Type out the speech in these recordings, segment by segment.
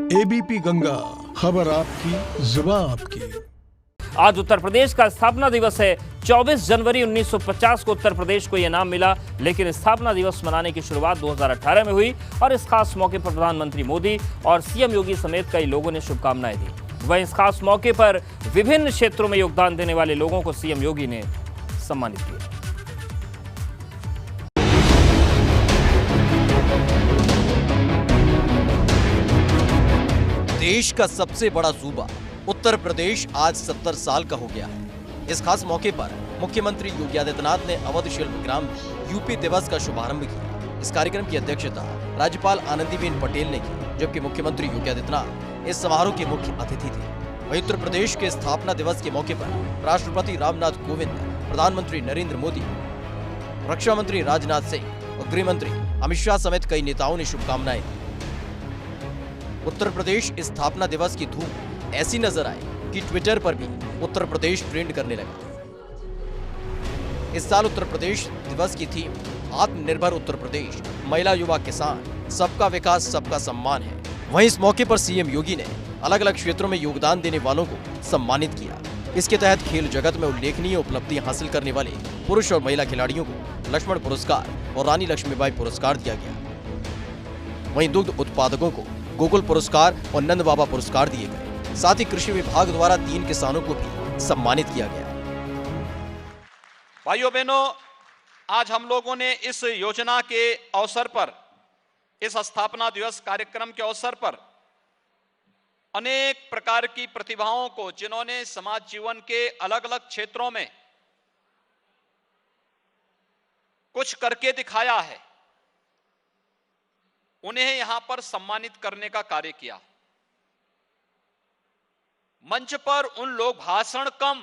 ABP Ganga, खबर आपकी, जुबान आपकी। आज उत्तर प्रदेश का स्थापना दिवस है। 24 जनवरी 1950 को उत्तर प्रदेश को यह नाम मिला, लेकिन स्थापना दिवस मनाने की शुरुआत 2018 में हुई और इस खास मौके पर प्रधानमंत्री मोदी और सीएम योगी समेत कई लोगों ने शुभकामनाएं दी। वहीं इस खास मौके पर विभिन्न क्षेत्रों में योगदान देने वाले लोगों को सीएम योगी ने सम्मानित किया। देश का सबसे बड़ा सूबा उत्तर प्रदेश आज 70 साल का हो गया है। इस खास मौके पर मुख्यमंत्री योगी आदित्यनाथ ने अवध शिल्प ग्राम में यूपी दिवस का शुभारंभ किया। इस कार्यक्रम की अध्यक्षता राज्यपाल आनंदीबेन पटेल ने की, जबकि मुख्यमंत्री योगी आदित्यनाथ इस समारोह के मुख्य अतिथि थे। वहीं उत्तर प्रदेश के स्थापना दिवस के मौके पर राष्ट्रपति रामनाथ कोविंद, प्रधानमंत्री नरेंद्र मोदी, रक्षा मंत्री राजनाथ सिंह और गृह मंत्री अमित शाह समेत कई नेताओं ने शुभकामनाएं दी। उत्तर प्रदेश स्थापना दिवस की धूम ऐसी नजर आई कि ट्विटर पर भी उत्तर प्रदेश ट्रेंड करने लगा। इस साल उत्तर प्रदेश दिवस की थीम आत्मनिर्भर उत्तर प्रदेश, महिला, युवा, किसान, सबका विकास, सबका सम्मान है। वहीं इस मौके पर सीएम योगी ने अलग अलग क्षेत्रों में योगदान देने वालों को सम्मानित किया। इसके तहत खेल जगत में उल्लेखनीय उपलब्धियां हासिल करने वाले पुरुष और महिला खिलाड़ियों को लक्ष्मण पुरस्कार और रानी लक्ष्मीबाई पुरस्कार दिया गया। वहीं दुग्ध उत्पादकों को गोकुल पुरस्कार और नंद बाबा पुरस्कार दिए गए। साथ ही कृषि विभाग द्वारा 3 किसानों को भी सम्मानित किया गया। भाइयों बहनों, आज हम लोगों ने इस योजना के अवसर पर, इस स्थापना दिवस कार्यक्रम के अवसर पर अनेक प्रकार की प्रतिभाओं को, जिन्होंने समाज जीवन के अलग अलग क्षेत्रों में कुछ करके दिखाया है, उन्हें यहां पर सम्मानित करने का कार्य किया। मंच पर उन लोग भाषण कम,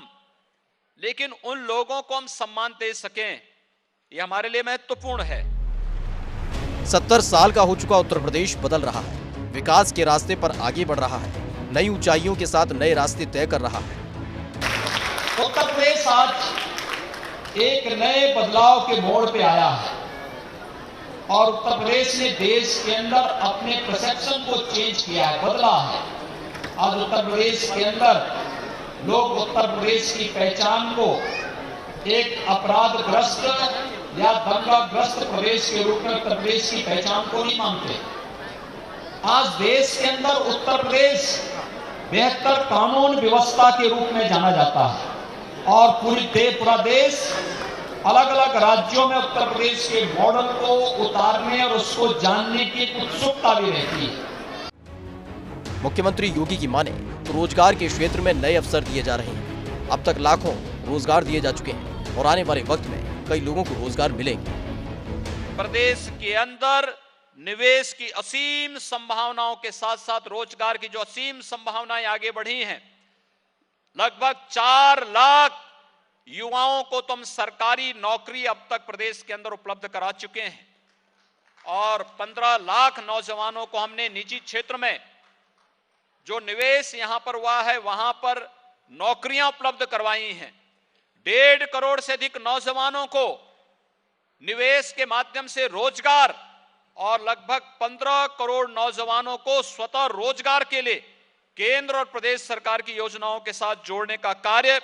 लेकिन उन लोगों को हम सम्मान दे सकें, यह हमारे लिए महत्वपूर्ण है। 70 साल का हो चुका उत्तर प्रदेश बदल रहा है, विकास के रास्ते पर आगे बढ़ रहा है, नई ऊंचाइयों के साथ नए रास्ते तय कर रहा है। उत्तर प्रदेश आज एक नए बदलाव के मोड़ पे आया है और उत्तर प्रदेश ने देश के अंदर अपने परसेप्शन को चेंज किया है, बदला है। आज उत्तर प्रदेश के अंदर लोग उत्तर प्रदेश की पहचान को एक अपराधग्रस्त या दंगाग्रस्त प्रदेश के रूप में उत्तर प्रदेश की पहचान को नहीं मानते। आज देश के अंदर उत्तर प्रदेश बेहतर कानून व्यवस्था के रूप में जाना जाता है और पूरा देश अलग अलग राज्यों में उत्तर प्रदेश के मॉडल को उतारने और उसको जानने की उत्सुकता भी रहती है। मुख्यमंत्री योगी की माने तो रोजगार के क्षेत्र में नए अवसर दिए जा रहे हैं। अब तक लाखों रोजगार दिए जा चुके हैं और आने वाले वक्त में कई लोगों को रोजगार मिलेंगे। प्रदेश के अंदर निवेश की असीम संभावनाओं के साथ साथ रोजगार की जो असीम संभावनाएं आगे बढ़ी हैं, लगभग 4 लाख युवाओं को तो हम सरकारी नौकरी अब तक प्रदेश के अंदर उपलब्ध करा चुके हैं और 15 लाख नौजवानों को हमने निजी क्षेत्र में जो निवेश यहां पर हुआ है वहां पर नौकरियां उपलब्ध करवाई हैं। 1.5 करोड़ से अधिक नौजवानों को निवेश के माध्यम से रोजगार और लगभग 15 करोड़ नौजवानों को स्वतः रोजगार के लिए केंद्र और प्रदेश सरकार की योजनाओं के साथ जोड़ने का कार्य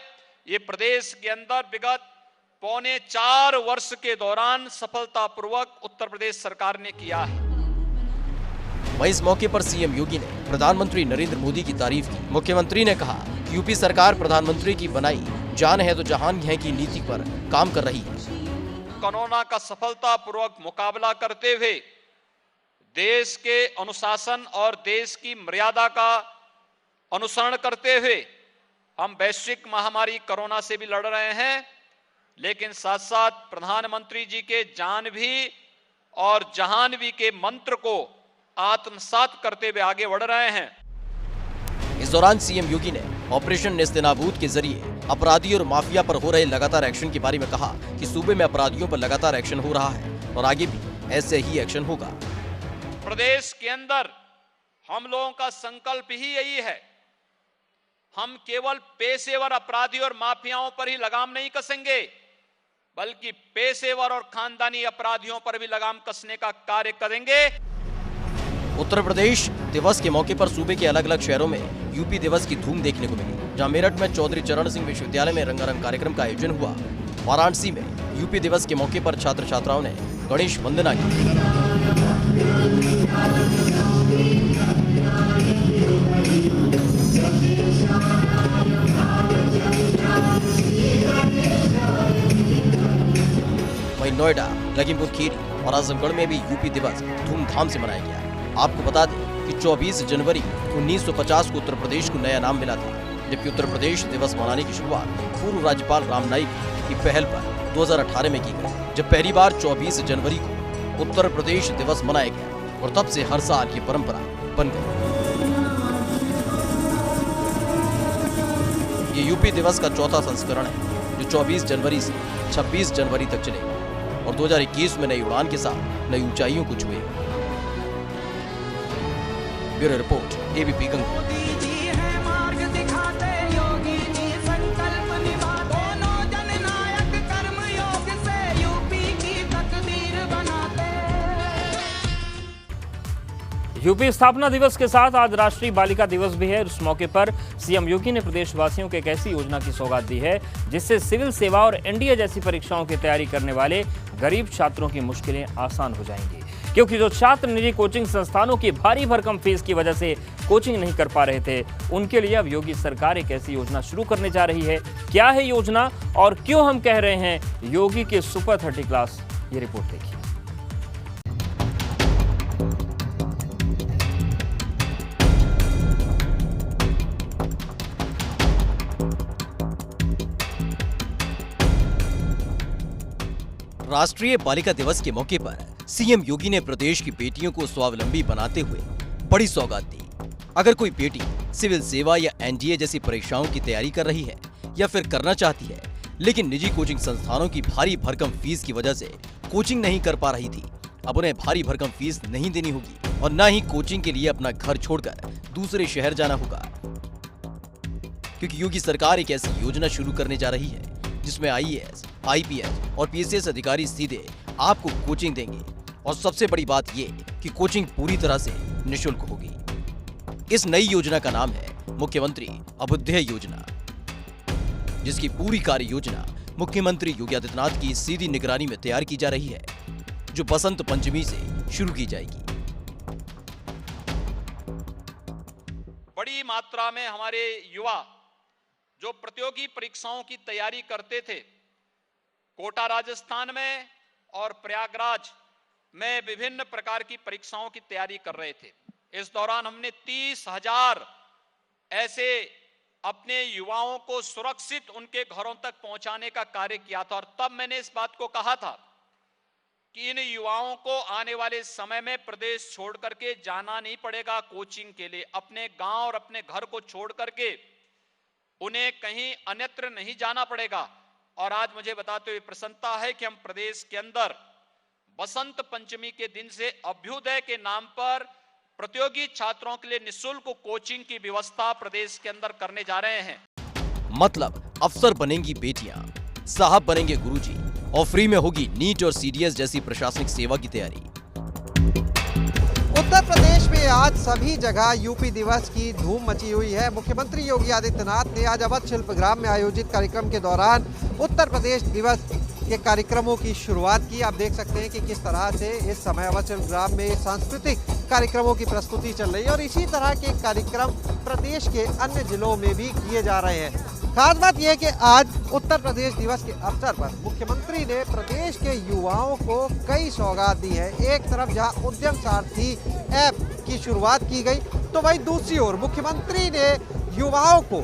ये प्रदेश के अंदर विगत 3.25 वर्ष के दौरान सफलतापूर्वक उत्तर प्रदेश सरकार ने किया है। वहीं इस मौके पर सीएम योगी ने प्रधानमंत्री नरेंद्र मोदी की तारीफ की। मुख्यमंत्री ने कहा कि यूपी सरकार प्रधानमंत्री की बनाई जान है तो जहान है की नीति पर काम कर रही है। कोरोना का सफलतापूर्वक मुकाबला करते हुए देश के अनुशासन और देश की मर्यादा का अनुसरण करते हुए हम वैश्विक महामारी कोरोना से भी लड़ रहे हैं, लेकिन साथ साथ प्रधानमंत्री जी के जान भी और जहान भी के मंत्र को आत्मसात करते हुए आगे बढ़ रहे हैं। इस दौरान सीएम योगी ने ऑपरेशन नेस्तनाबूद के जरिए अपराधी और माफिया पर हो रहे लगातार एक्शन के बारे में कहा कि सूबे में अपराधियों पर लगातार एक्शन हो रहा है और आगे भी ऐसे ही एक्शन होगा। प्रदेश के अंदर हम लोगों का संकल्प ही यही है, हम केवल पेशेवर अपराधी और माफियाओं पर ही लगाम नहीं कसेंगे, बल्कि पेशेवर और खानदानी अपराधियों पर भी लगाम कसने का कार्य करेंगे। उत्तर प्रदेश दिवस के मौके पर सूबे के अलग अलग शहरों में यूपी दिवस की धूम देखने को मिली। जहां मेरठ में चौधरी चरण सिंह विश्वविद्यालय में रंगारंग कार्यक्रम का आयोजन हुआ। वाराणसी में यूपी दिवस के मौके पर छात्र छात्राओं ने गणेश वंदना की। वहीं नोएडा, लखीमपुर खीरी और आजमगढ़ में भी यूपी दिवस धूमधाम से मनाया गया। आपको बता दें कि 24 जनवरी 1950 को उत्तर प्रदेश को नया नाम मिला था, जबकि उत्तर प्रदेश दिवस मनाने की शुरुआत पूर्व राज्यपाल राम नाईक की पहल पर 2018 में की गई, जब पहली बार 24 जनवरी को उत्तर प्रदेश दिवस मनाया गया और तब से हर साल ये परंपरा बन गई। ये यूपी दिवस का चौथा संस्करण है, जो 24 जनवरी से 26 जनवरी तक चलेगा और 2021 में नई उड़ान के साथ नई ऊंचाइयों को छुएगा। Bureau report, ABP Ganga. UP स्थापना दिवस के साथ आज राष्ट्रीय बालिका दिवस भी है। उस मौके पर सीएम योगी ने प्रदेशवासियों को एक ऐसी योजना की सौगात दी है जिससे सिविल सेवा और एनडीए जैसी परीक्षाओं की तैयारी करने वाले गरीब छात्रों की मुश्किलें आसान हो जाएंगी। क्योंकि जो छात्र निजी कोचिंग संस्थानों की भारी भरकम फीस की वजह से कोचिंग नहीं कर पा रहे थे, उनके लिए अब योगी सरकार एक ऐसी योजना शुरू करने जा रही है। क्या है योजना और क्यों हम कह रहे हैं योगी के सुपर 30 क्लास, ये रिपोर्ट देखिए। राष्ट्रीय बालिका दिवस के मौके पर सीएम योगी ने प्रदेश की बेटियों को स्वावलंबी बनाते हुए बड़ी सौगात दी। अगर कोई बेटी सिविल सेवा या एनडीए जैसी परीक्षाओं की तैयारी कर रही है या फिर करना चाहती है, लेकिन निजी कोचिंग संस्थानों की भारी भरकम फीस की वजह से कोचिंग नहीं कर पा रही थी, अब उन्हें भारी भरकम फीस नहीं देनी होगी और न ही कोचिंग के लिए अपना घर छोड़कर दूसरे शहर जाना होगा। क्योंकि योगी सरकार एक ऐसी योजना शुरू करने जा रही है जिसमें आईएएस, आईपीएस और पीसीएस अधिकारी सीधे आपको कोचिंग देंगे और सबसे बड़ी बात ये कि कोचिंग पूरी तरह से निःशुल्क होगी। इस नई योजना का नाम है मुख्यमंत्री अभ्युदय योजना, जिसकी पूरी कार्य योजना मुख्यमंत्री योगी आदित्यनाथ की सीधी निगरानी में तैयार की जा रही है, जो बसंत पंचमी से शुरू की जाएगी। बड़ी मात्रा में हमारे युवा जो प्रतियोगी परीक्षाओं की तैयारी करते थे, कोटा राजस्थान में और प्रयागराज में विभिन्न प्रकार की परीक्षाओं की तैयारी कर रहे थे। इस दौरान हमने 30,000 ऐसे अपने युवाओं को सुरक्षित उनके घरों तक पहुंचाने का कार्य किया था और तब मैंने इस बात को कहा था कि इन युवाओं को आने वाले समय में प्रदेश छोड़ करके जाना नहीं पड़ेगा कोचिंग के लिए, अपने गांव और अपने घर को छोड़ करके उन्हें कहीं अन्यत्र नहीं जाना पड़ेगा। और आज मुझे बताते हुए प्रसन्नता है कि हम प्रदेश के अंदर बसंत पंचमी के दिन से अभ्युदय के नाम पर प्रतियोगी छात्रों के लिए निःशुल्क कोचिंग की व्यवस्था प्रदेश के अंदर करने जा रहे हैं। मतलब अफसर बनेंगी बेटियां, साहब बनेंगे गुरुजी और फ्री में होगी नीट और सीडीएस जैसी प्रशासनिक सेवा की तैयारी। उत्तर प्रदेश में आज सभी जगह यूपी दिवस की धूम मची हुई है। मुख्यमंत्री योगी आदित्यनाथ ने आज अवध शिल्पग्राम में आयोजित कार्यक्रम के दौरान उत्तर प्रदेश दिवस के कार्यक्रमों की शुरुआत की। आप देख सकते हैं कि किस तरह से इस समय अवध शिल्पग्राम में सांस्कृतिक कार्यक्रमों की प्रस्तुति चल रही है और इसी तरह के कार्यक्रम प्रदेश के अन्य जिलों में भी किए जा रहे हैं। खास बात यह है कि आज उत्तर प्रदेश दिवस के अवसर पर मुख्यमंत्री ने प्रदेश के युवाओं को कई सौगात दी है। एक तरफ जहां उद्यम सारथी ऐप की शुरुआत की गई, तो वहीं दूसरी ओर मुख्यमंत्री ने युवाओं को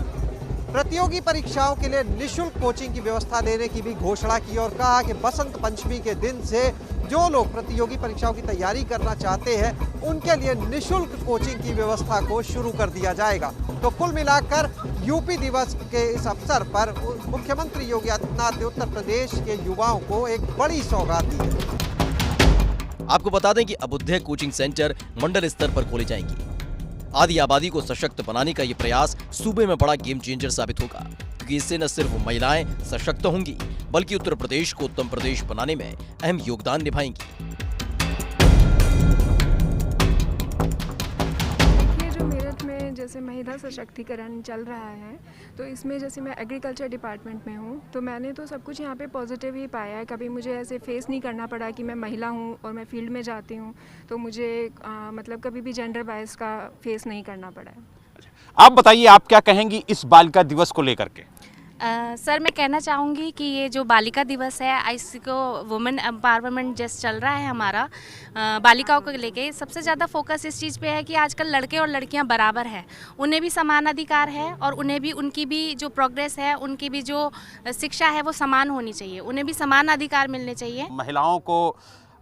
प्रतियोगी परीक्षाओं के लिए निःशुल्क कोचिंग की व्यवस्था देने की भी घोषणा की और कहा कि बसंत पंचमी के दिन से जो लोग प्रतियोगी परीक्षाओं की तैयारी करना चाहते हैं उनके लिए निःशुल्क कोचिंग की व्यवस्था को शुरू कर दिया जाएगा। तो कुल मिलाकर यूपी दिवस के इस अवसर पर मुख्यमंत्री योगी आदित्यनाथ ने उत्तर प्रदेश के युवाओं को एक बड़ी सौगात दी है। आपको बता दें कि अभ्युदय कोचिंग सेंटर मंडल स्तर पर खोले जाएंगे। आदि आबादी को सशक्त बनाने का ये प्रयास सूबे में बड़ा गेम चेंजर साबित होगा, क्योंकि इससे न सिर्फ महिलाएं सशक्त होंगी बल्कि उत्तर प्रदेश को उत्तम प्रदेश बनाने में अहम योगदान निभाएंगी। जैसे महिला सशक्तिकरण चल रहा है, तो इसमें जैसे मैं एग्रीकल्चर डिपार्टमेंट में हूँ, तो मैंने तो सब कुछ यहाँ पे पॉजिटिव ही पाया है। कभी मुझे ऐसे फेस नहीं करना पड़ा कि मैं महिला हूँ और मैं फील्ड में जाती हूँ, तो मुझे मतलब कभी भी जेंडर बायस का फेस नहीं करना पड़ा है। आप बताइए, आप क्या कहेंगी इस बालिका दिवस को लेकर के? सर, मैं कहना चाहूँगी कि ये जो बालिका दिवस है, इसको वुमेन एम्पावरमेंट जैसे चल रहा है हमारा, बालिकाओं को लेके सबसे ज़्यादा फोकस इस चीज़ पे है कि आजकल लड़के और लड़कियां बराबर हैं, उन्हें भी समान अधिकार है और उन्हें भी उनकी भी जो प्रोग्रेस है, उनकी भी जो शिक्षा है वो समान होनी चाहिए, उन्हें भी समान अधिकार मिलने चाहिए। महिलाओं को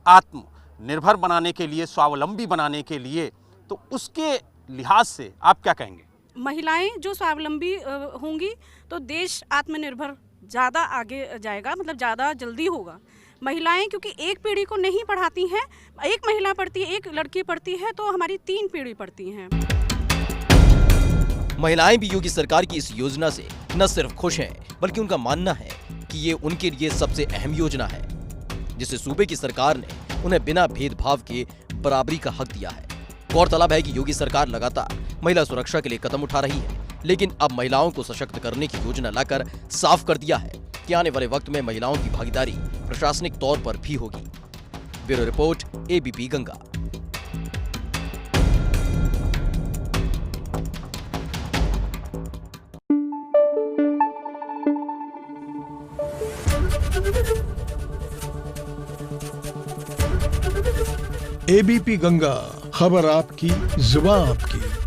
आत्मनिर्भर बनाने के लिए, स्वावलंबी बनाने के लिए, तो उसके लिहाज से आप क्या कहेंगे? महिलाएं जो स्वावलंबी होंगी तो देश आत्मनिर्भर ज़्यादा आगे जाएगा, मतलब ज़्यादा जल्दी होगा। महिलाएं क्योंकि एक पीढ़ी को नहीं पढ़ाती हैं, एक महिला पढ़ती है, एक लड़की पढ़ती है, तो हमारी 3 पीढ़ी पढ़ती हैं। महिलाएं भी योगी सरकार की इस योजना से न सिर्फ खुश हैं, बल्कि उनका मानना है कि ये उनके लिए सबसे अहम योजना है, जिसे सूबे की सरकार ने उन्हें बिना भेदभाव के बराबरी का हक दिया है। गौरतलब है कि योगी सरकार लगातार महिला सुरक्षा के लिए कदम उठा रही है, लेकिन अब महिलाओं को सशक्त करने की योजना लाकर साफ कर दिया है कि आने वाले वक्त में महिलाओं की भागीदारी प्रशासनिक तौर पर भी होगी। Bureau report, ABP Ganga. ABP Ganga, खबर आपकी, जुबान आपकी।